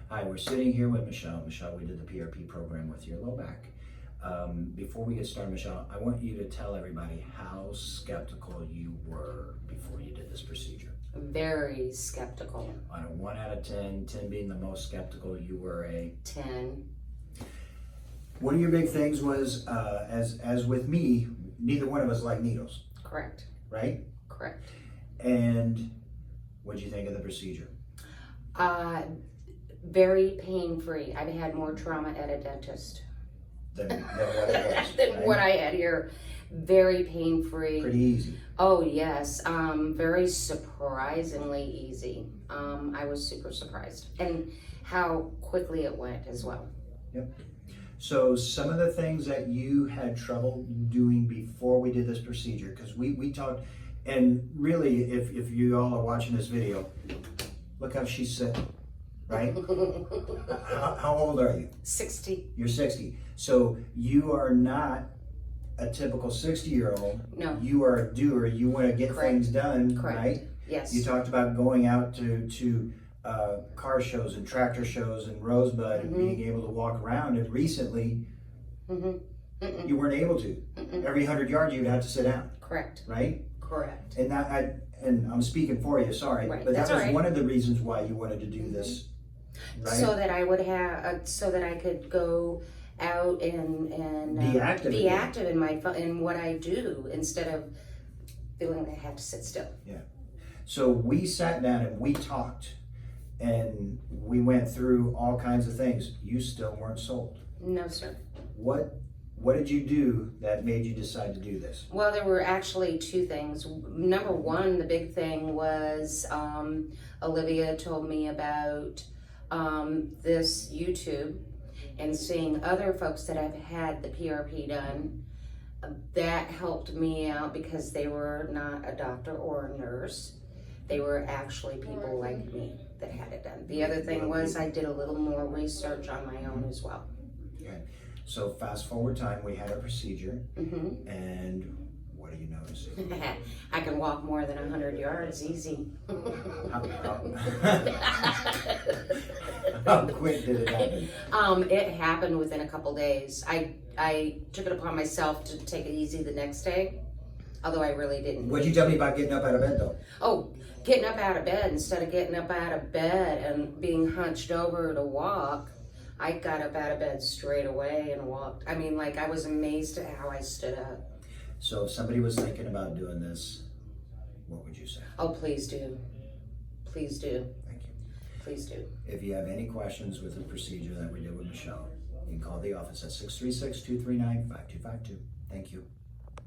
Hi, we're sitting here with Michelle. Michelle, we did the PRP program with your low back. Before we get started, Michelle, I want you to tell everybody how skeptical you were before you did this procedure. Very skeptical. On a 1 out of 10, 10 being the most skeptical, you were a 10. One of your big things was, as with me, neither one of us like needles, Correct. right? Correct. And what did you think of the procedure? Very pain-free. I've had more trauma at a dentist Than what it was, than right? what I had here. Very pain-free. Pretty easy. Oh yes, very surprisingly easy. I was super surprised, and how quickly it went as well. Yep. So some of the things that you had trouble doing before we did this procedure, because we talked, and really, if you all are watching this video, look how she's sitting, right? How old are you? 60. You're 60. So you are not a typical 60-year-old. No. You are a doer. You want to get Correct. things done, Correct. right? Yes. You talked about going out to car shows and tractor shows and Rosebud and being able to walk around. And recently, you weren't able to. Every 100 yards, you'd have to sit down. Correct. Right? Correct. And and I'm speaking for you. Sorry, Right. but That's that was all right. one of the reasons why you wanted to do this, right? So that I would have, so that I could go out and Be active be again. active in what I do instead of feeling that I have to sit still. Yeah. So we sat down and we talked, and we went through all kinds of things. You still weren't sold. No, sir. What did you do that made you decide to do this? Well, there were actually two things. Number one, the big thing was Olivia told me about this YouTube and seeing other folks that have had the PRP done. That helped me out because they were not a doctor or a nurse. They were actually people like me that had it done. The other thing was I did a little more research on my own as well. Okay. So fast forward time, we had a procedure, and what do you notice? I can walk more than 100 yards easy. How quick did it happen? It happened within a couple days. I took it upon myself to take it easy the next day, although I really didn't. What'd you tell me about getting up out of bed, though? Oh, getting up out of bed, instead of getting up out of bed and being hunched over to walk, I got up out of bed straight away and walked. I mean, like, I was amazed at how I stood up. So if somebody was thinking about doing this, what would you say? Oh, please do. Please do. Thank you. Please do. If you have any questions with the procedure that we did with Michelle, you can call the office at 636-239-5252. Thank you.